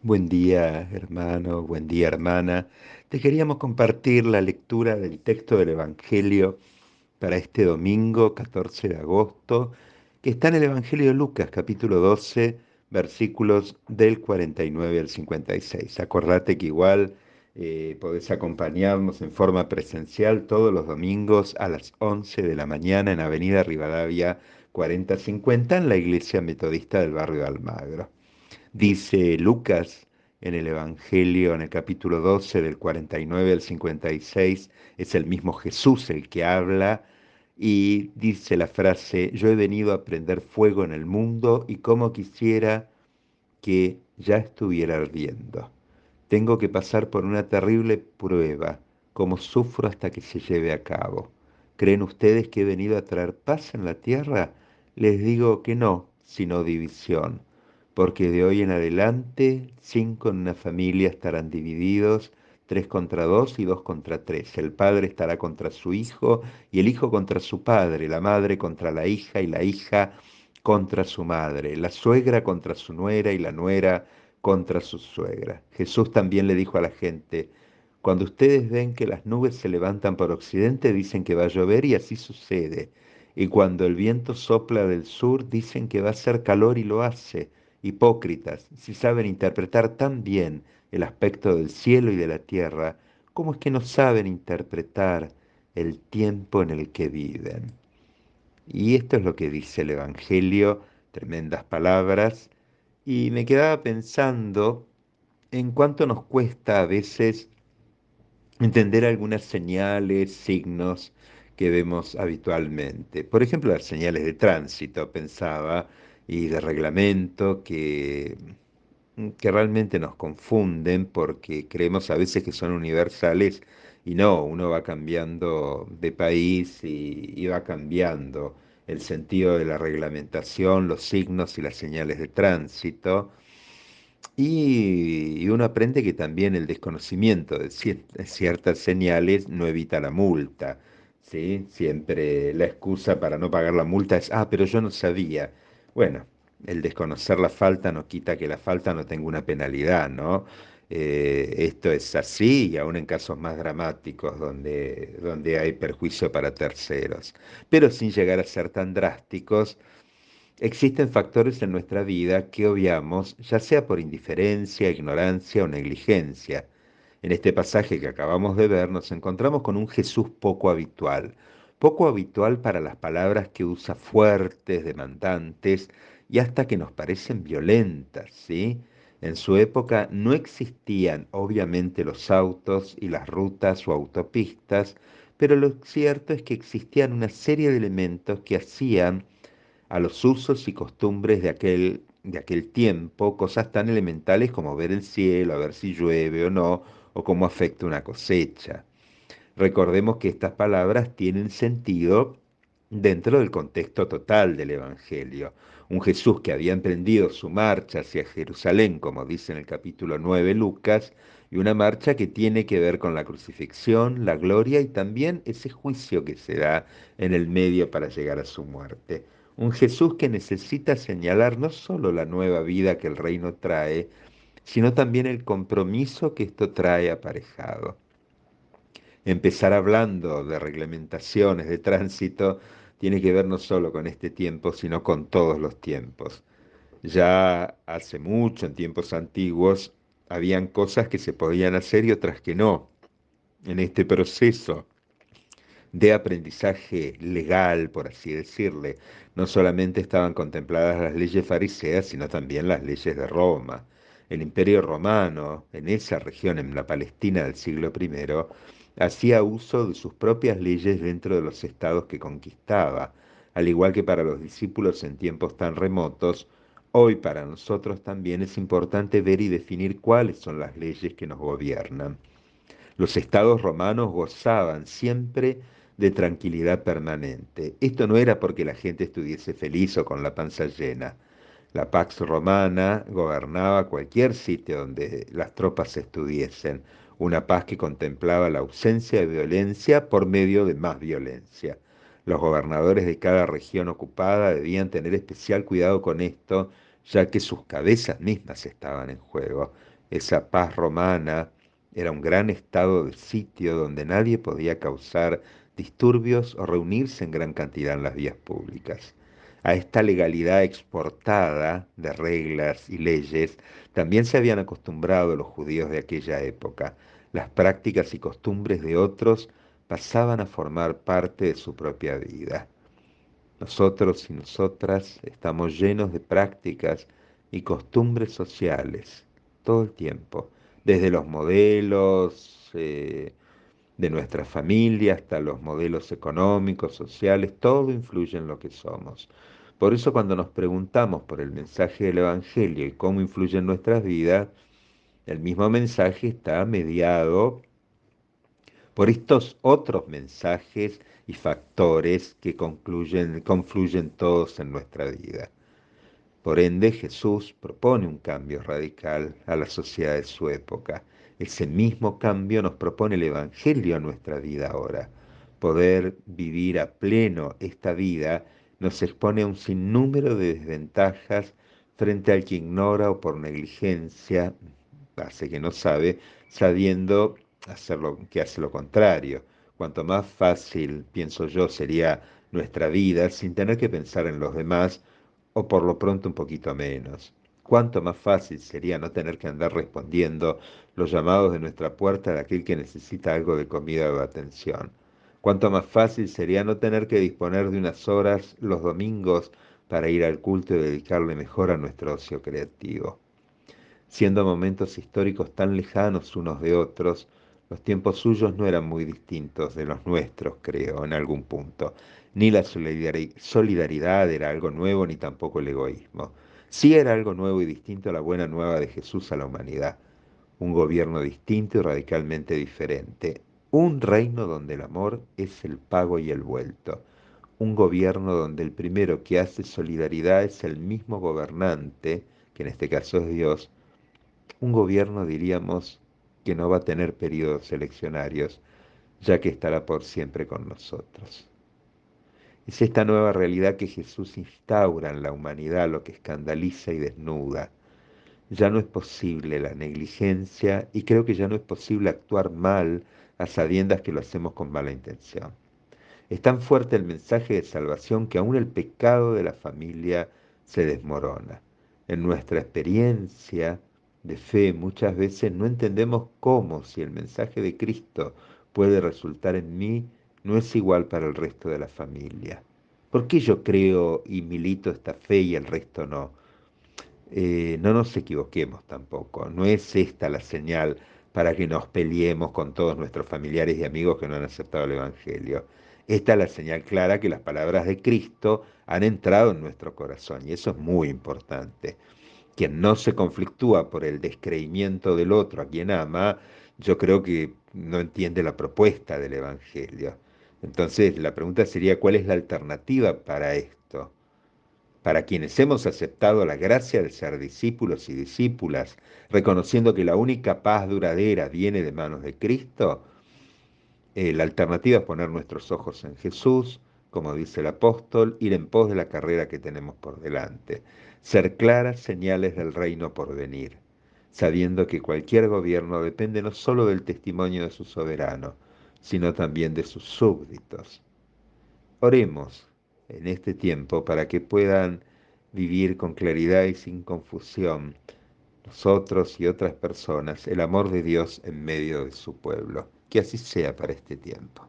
Buen día, hermano, buen día, hermana. Te queríamos compartir la lectura del texto del Evangelio para este domingo 14 de agosto, que está en el Evangelio de Lucas, capítulo 12, versículos del 49 al 56. Acordate que igual podés acompañarnos en forma presencial todos los domingos a las 11 de la mañana en Avenida Rivadavia 4050 en la Iglesia Metodista del barrio de Almagro. Dice Lucas en el Evangelio, en el capítulo 12, del 49 al 56, es el mismo Jesús el que habla y dice la frase: yo he venido a prender fuego en el mundo y como quisiera que ya estuviera ardiendo. Tengo que pasar por una terrible prueba, como sufro hasta que se lleve a cabo. ¿Creen ustedes que he venido a traer paz en la tierra? Les digo que no, sino división, porque de hoy en adelante 5 en una familia estarán divididos, 3 contra 2 y 2 contra 3. El padre estará contra su hijo y el hijo contra su padre, la madre contra la hija y la hija contra su madre, la suegra contra su nuera y la nuera contra su suegra. Jesús también le dijo a la gente: cuando ustedes ven que las nubes se levantan por occidente, dicen que va a llover y así sucede. Y cuando el viento sopla del sur, dicen que va a hacer calor y lo hace. Hipócritas, si saben interpretar tan bien el aspecto del cielo y de la tierra, ¿cómo es que no saben interpretar el tiempo en el que viven? Y esto es lo que dice el Evangelio, tremendas palabras, y me quedaba pensando en cuánto nos cuesta a veces entender algunas señales, signos que vemos habitualmente. Por ejemplo, las señales de tránsito, pensaba, y de reglamento que realmente nos confunden porque creemos a veces que son universales y no, uno va cambiando de país y va cambiando el sentido de la reglamentación, los signos y las señales de tránsito. Y uno aprende que también el desconocimiento de ciertas señales no evita la multa, ¿sí? Siempre la excusa para no pagar la multa es: pero yo no sabía. Bueno, el desconocer la falta no quita que la falta no tenga una penalidad, ¿no? Esto es así y aún en casos más dramáticos donde hay perjuicio para terceros, pero sin llegar a ser tan drásticos. Existen factores en nuestra vida que obviamos, ya sea por indiferencia, ignorancia o negligencia. En este pasaje que acabamos de ver nos encontramos con un Jesús poco habitual para las palabras que usa, fuertes, demandantes y hasta que nos parecen violentas, ¿sí? En su época no existían obviamente los autos y las rutas o autopistas, pero lo cierto es que existían una serie de elementos que hacían a los usos y costumbres de aquel tiempo, cosas tan elementales como ver el cielo, a ver si llueve o no, o cómo afecta una cosecha. Recordemos que estas palabras tienen sentido dentro del contexto total del Evangelio. Un Jesús que había emprendido su marcha hacia Jerusalén, como dice en el capítulo 9 Lucas, y una marcha que tiene que ver con la crucifixión, la gloria y también ese juicio que se da en el medio para llegar a su muerte. Un Jesús que necesita señalar no solo la nueva vida que el reino trae, sino también el compromiso que esto trae aparejado. Empezar hablando de reglamentaciones de tránsito tiene que ver no solo con este tiempo, sino con todos los tiempos. Ya hace mucho, en tiempos antiguos, habían cosas que se podían hacer y otras que no. En este proceso de aprendizaje legal, por así decirle, no solamente estaban contempladas las leyes fariseas, sino también las leyes de Roma. El Imperio Romano, en esa región, en la Palestina del siglo I, hacía uso de sus propias leyes dentro de los estados que conquistaba, al igual que para los discípulos en tiempos tan remotos. Hoy para nosotros también es importante ver y definir cuáles son las leyes que nos gobiernan. Los estados romanos gozaban siempre de tranquilidad permanente. Esto no era porque la gente estuviese feliz o con la panza llena. La Pax Romana gobernaba cualquier sitio donde las tropas estuviesen, una paz que contemplaba la ausencia de violencia por medio de más violencia. Los gobernadores de cada región ocupada debían tener especial cuidado con esto, ya que sus cabezas mismas estaban en juego. Esa paz romana era un gran estado de sitio donde nadie podía causar disturbios o reunirse en gran cantidad en las vías públicas. A esta legalidad exportada de reglas y leyes también se habían acostumbrado los judíos de aquella época. Las prácticas y costumbres de otros pasaban a formar parte de su propia vida. Nosotros y nosotras estamos llenos de prácticas y costumbres sociales todo el tiempo, desde los modelos de nuestra familia hasta los modelos económicos, sociales, todo influye en lo que somos. Por eso cuando nos preguntamos por el mensaje del Evangelio y cómo influye en nuestras vidas, el mismo mensaje está mediado por estos otros mensajes y factores que confluyen todos en nuestra vida. Por ende, Jesús propone un cambio radical a la sociedad de su época. Ese mismo cambio nos propone el Evangelio a nuestra vida ahora. Poder vivir a pleno esta vida nos expone a un sinnúmero de desventajas frente al que ignora o por negligencia, hace que no sabe, sabiendo que hace lo contrario. Cuanto más fácil, pienso yo, sería nuestra vida sin tener que pensar en los demás, o por lo pronto un poquito menos. Cuánto más fácil sería no tener que andar respondiendo los llamados de nuestra puerta de aquel que necesita algo de comida o de atención. Cuánto más fácil sería no tener que disponer de unas horas los domingos para ir al culto y dedicarle mejor a nuestro ocio creativo. Siendo momentos históricos tan lejanos unos de otros, los tiempos suyos no eran muy distintos de los nuestros, creo, en algún punto. Ni la solidaridad era algo nuevo, ni tampoco el egoísmo. Sí era algo nuevo y distinto la buena nueva de Jesús a la humanidad. Un gobierno distinto y radicalmente diferente. Un reino donde el amor es el pago y el vuelto. Un gobierno donde el primero que hace solidaridad es el mismo gobernante, que en este caso es Dios. Un gobierno, diríamos, que no va a tener periodos eleccionarios, ya que estará por siempre con nosotros. Es esta nueva realidad que Jesús instaura en la humanidad lo que escandaliza y desnuda. Ya no es posible la negligencia y creo que ya no es posible actuar mal a sabiendas que lo hacemos con mala intención. Es tan fuerte el mensaje de salvación que aún el pecado de la familia se desmorona. En nuestra experiencia de fe muchas veces no entendemos cómo si el mensaje de Cristo puede resultar en mí, no es igual para el resto de la familia. ¿Por qué yo creo y milito esta fe y el resto no? No nos equivoquemos tampoco, no es esta la señal para que nos peleemos con todos nuestros familiares y amigos que no han aceptado el Evangelio. Esta es la señal clara que las palabras de Cristo han entrado en nuestro corazón y eso es muy importante. Quien no se conflictúa por el descreimiento del otro a quien ama, yo creo que no entiende la propuesta del Evangelio. Entonces, la pregunta sería, ¿cuál es la alternativa para esto? Para quienes hemos aceptado la gracia de ser discípulos y discípulas, reconociendo que la única paz duradera viene de manos de Cristo, la alternativa es poner nuestros ojos en Jesús, como dice el apóstol, ir en pos de la carrera que tenemos por delante, ser claras señales del reino por venir, sabiendo que cualquier gobierno depende no solo del testimonio de su soberano, sino también de sus súbditos. Oremos en este tiempo para que puedan vivir con claridad y sin confusión nosotros y otras personas el amor de Dios en medio de su pueblo. Que así sea para este tiempo.